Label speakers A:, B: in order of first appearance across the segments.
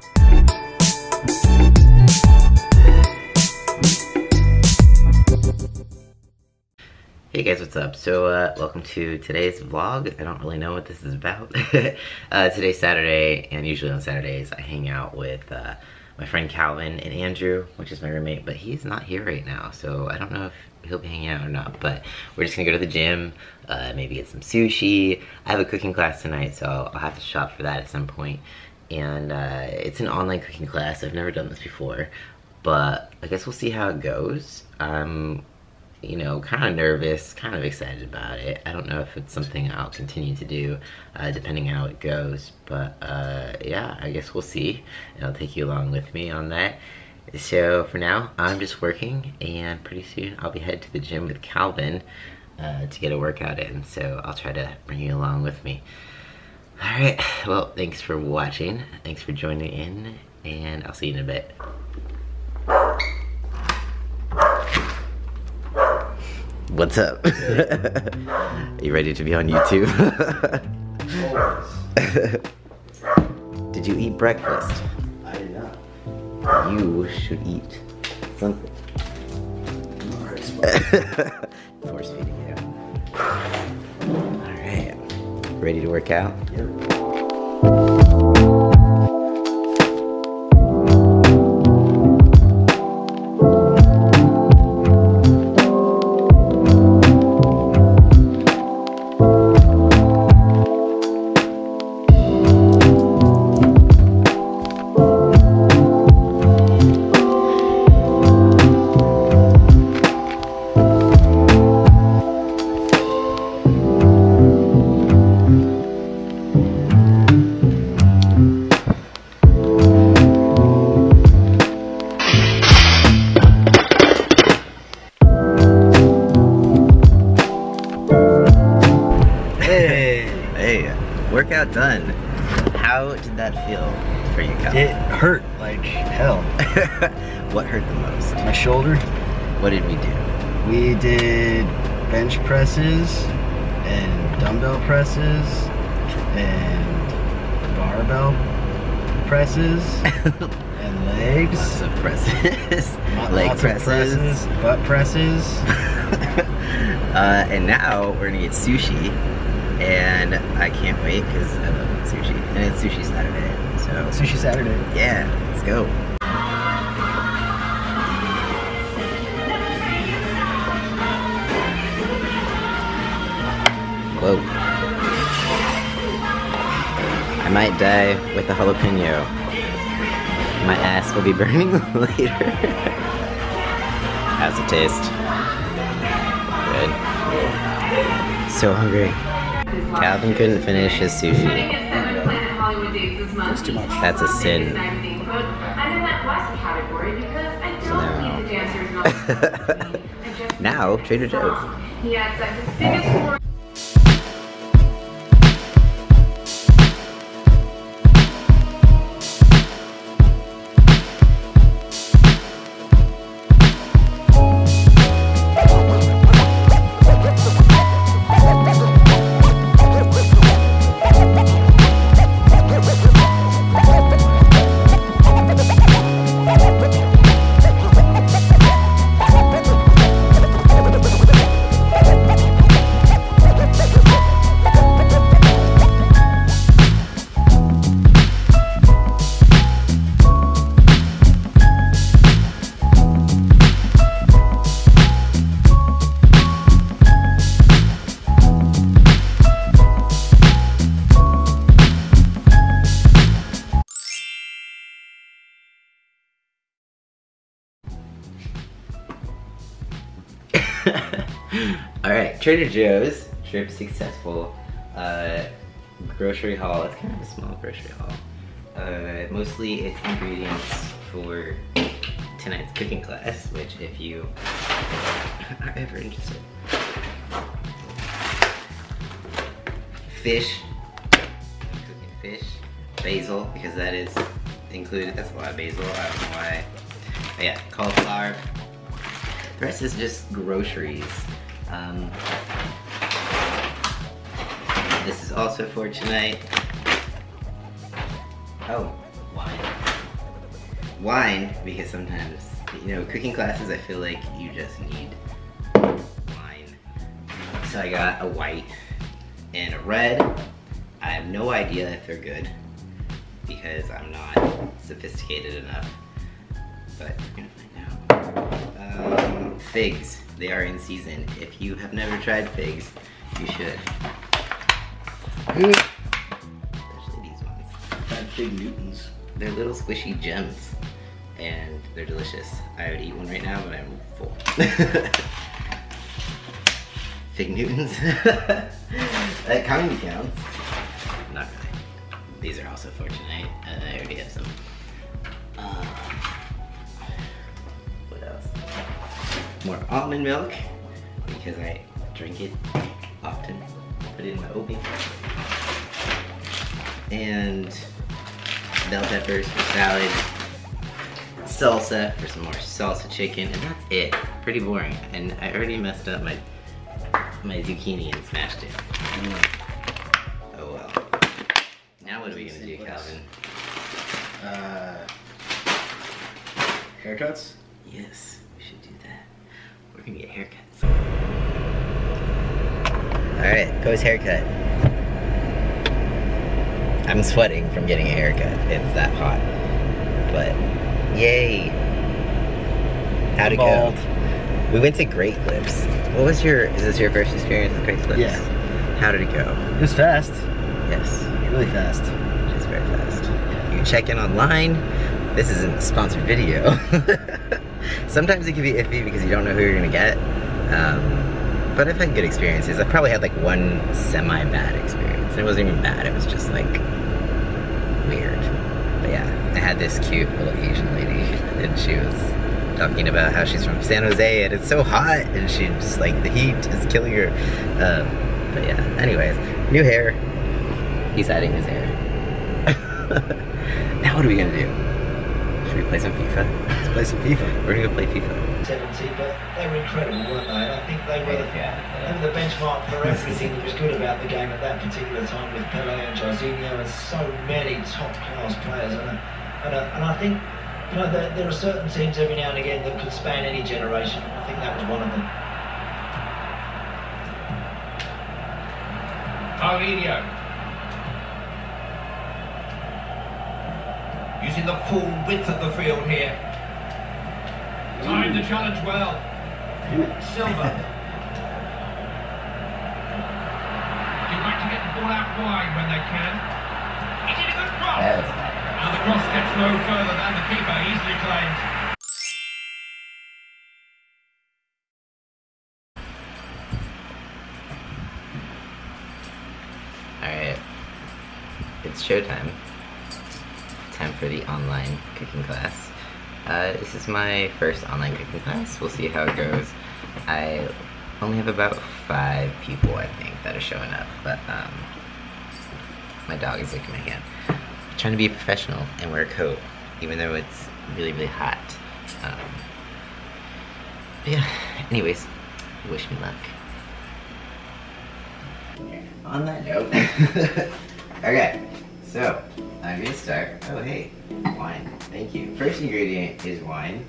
A: Hey guys, what's up? So, welcome to today's vlog. I don't really know what this is about. Today's Saturday, and usually on Saturdays I hang out with my friend Calvin and Andrew, which is my roommate, but he's not here right now, so I don't know if he'll be hanging out or not, but we're just gonna go to the gym, maybe get some sushi. I have a cooking class tonight, so I'll have to shop for that at some point. And it's an online cooking class. I've never done this before, but I guess we'll see how it goes. You know, kind of nervous, kind of excited about it. I don't know if it's something I'll continue to do, depending on how it goes. But yeah, I guess we'll see. And I'll take you along with me on that. So for now, I'm just working, and pretty soon I'll be headed to the gym with Calvin to get a workout in. So I'll try to bring you along with me. Alright, well, thanks for watching. Thanks for joining in, and I'll see you in a bit. What's up? Are you ready to be on YouTube? Did you eat breakfast?
B: I did not.
A: You should eat something. Force feeding you. Alright. Ready to work out?
B: Yep.
A: Workout done. How did that feel for you, Calvin?
B: It hurt like hell.
A: What hurt the most?
B: My shoulder.
A: What did we do?
B: We did bench presses and dumbbell presses and barbell presses and legs.
A: Lots of presses. Leg
B: Lots
A: presses.
B: of presses. Butt presses.
A: And now we're gonna get sushi. And I can't wait because I love sushi. And it's Sushi Saturday, so...
B: Sushi Saturday.
A: Yeah, let's go. Whoa. I might die with a jalapeno. My ass will be burning later. How's it taste? Good. So hungry. Calvin couldn't finish his sushi.
B: That's too much.
A: That's a sin. No. Now, Trader Joe's. Alright, Trader Joe's, trip successful. Grocery haul, it's kind of a small grocery haul. Mostly it's ingredients for tonight's cooking class, which if you are ever interested. Fish, I'm cooking fish. Basil, because that is included, that's a lot of basil, I don't know why. But yeah, cauliflower. The rest is just groceries. This is also for tonight. Oh, wine. wine, because sometimes, you know, cooking classes, I feel like you just need wine. So I got a white and a red. I have no idea if they're good because I'm not sophisticated enough, but we're gonna find out. Figs, they are in season. If you have never tried figs, you should. Especially these ones.
B: Had Fig Newtons.
A: They're little squishy gems, and they're delicious. I would eat one right now, but I'm full. Fig Newtons. That kind of counts. Not really. These are also fortunate. I already have some. What else? More almond milk, because I drink it often. Put it in my oatmeal. And bell peppers for salad. Salsa for some more salsa chicken, and that's it. Pretty boring. And I already messed up my zucchini and smashed it. Oh well. Now what are we gonna do, Calvin?
B: Haircuts?
A: Yes, we should do that. We're gonna get haircuts. Alright, Cody's haircut. I'm sweating from getting a haircut. It's that hot. But, yay. How'd it go? We went to Great Clips. What was is this your first experience with Great Clips?
B: Yeah.
A: How did it go?
B: It was fast.
A: Yes.
B: Really fast.
A: It's very fast. You can check in online. This isn't a sponsored video. Sometimes it can be iffy because you don't know who you're gonna get. But I've had good experiences. I probably had like one semi-bad experience. It wasn't even bad, it was just like weird. But yeah, I had this cute little Asian lady and she was talking about how she's from San Jose and it's so hot and she just like, the heat is killing her. But yeah, anyways, new hair. He's hiding his hair. Now what are we gonna do? Should we play some FIFA?
B: Let's play some FIFA.
A: We're gonna go play FIFA.
C: 70, but they were incredible, weren't they? And I think they were the benchmark for everything that was good about the game at that particular time with Pele and Jorginho and so many top-class players. And I think, you know, there are certain teams every now and again that could span any generation. I think that was one of them.
D: Paulinho. Using the full width of the field here. Timed the challenge well. Silva. They like to get the ball out wide when they can. He's in a good cross. And the cross gets no further than the keeper, easily claimed.
A: Alright. It's showtime. Time for the online cooking class. This is my first online cooking class. We'll see how it goes. I only have about 5 people, I think, that are showing up, but my dog is licking my hand. I'm trying to be a professional and wear a coat, even though it's really, really hot. But yeah, anyways, wish me luck. On that note, okay, so I'm gonna start. Oh, hey, wine. Thank you. First ingredient is wine,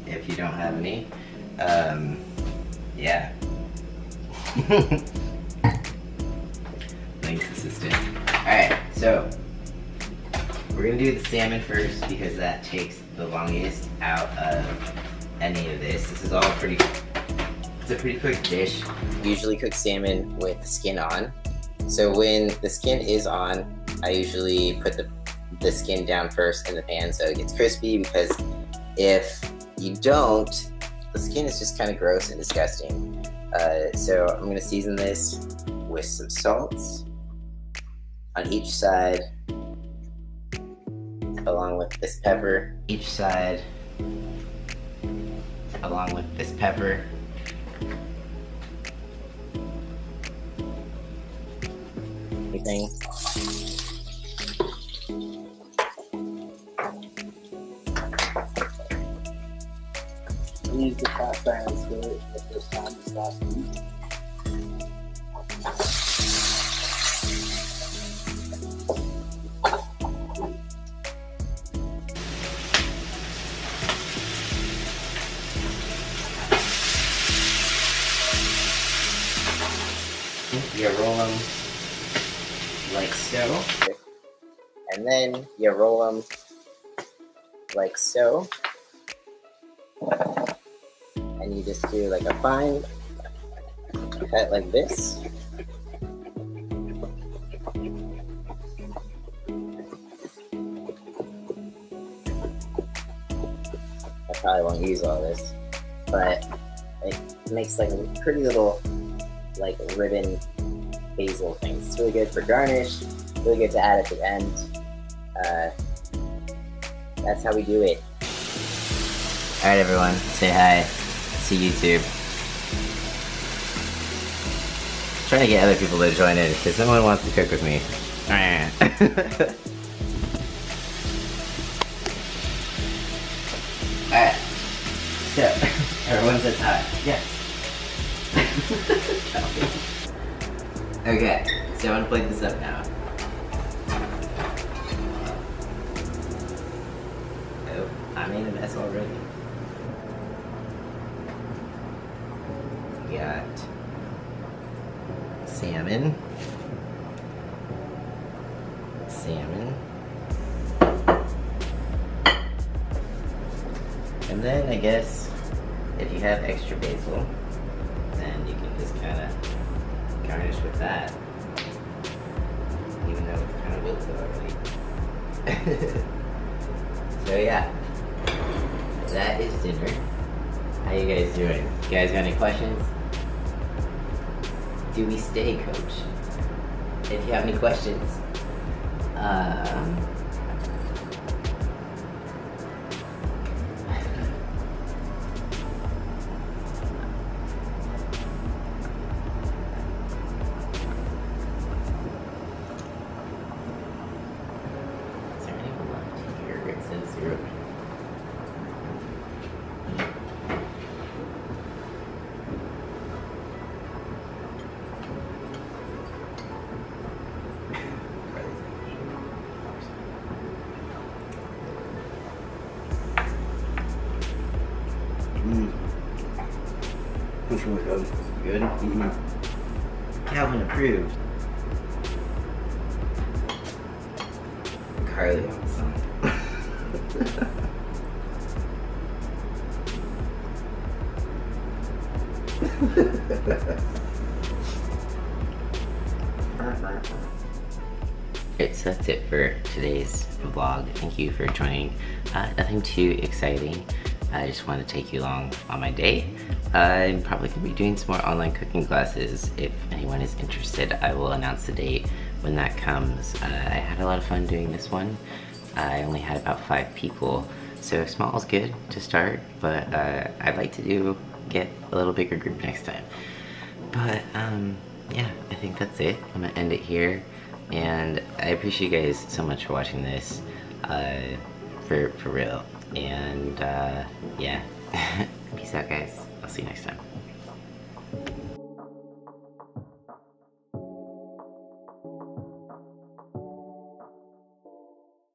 A: if you don't have any. Yeah. Thanks, assistant. Alright, so we're gonna do the salmon first because that takes the longest out of any of this. This is all it's a pretty quick dish. We usually cook salmon with the skin on. So when the skin is on, I usually put the skin down first in the pan so it gets crispy, because if you don't, the skin is just kind of gross and disgusting. So I'm going to season this with some salt on each side, along with this pepper. Each side, along with this pepper. Everything.
E: Use the cast iron skillet the first time this last week.
A: you roll them like so.
F: And then you roll them like so. And you just do like a fine cut like this. I probably won't use all this, but it makes like a pretty little like ribbon basil thing. It's really good for garnish, really good to add at the end. That's how we do it.
A: Alright everyone, say hi to YouTube. Trying to get other people to join in because no one wants to cook with me. Alright, so everyone says hi. Yes. Okay, so I'm gonna plate this up now. Oh, I made a mess already. We got salmon. And then I guess if you have extra basil, then you can just kind of garnish with that. Even though it's kind of wilted already. So yeah, that is dinner. How you guys doing? You guys got any questions? Do we stay, Coach? If you have any questions, is there anyone left here? It says 0.
B: That's really good.
A: Good?
B: Mm-hmm.
A: Calvin approved. Carly wants some. Alright, so that's it for today's vlog. Thank you for joining. Nothing too exciting. I just want to take you along on my day. I'm probably going to be doing some more online cooking classes. If anyone is interested, I will announce the date when that comes. I had a lot of fun doing this one. I only had about 5 people, so small is good to start, but I'd like to get a little bigger group next time. But yeah, I think that's it. I'm gonna end it here, and I appreciate you guys so much for watching this, for real. And yeah, peace out guys. I'll see you next time.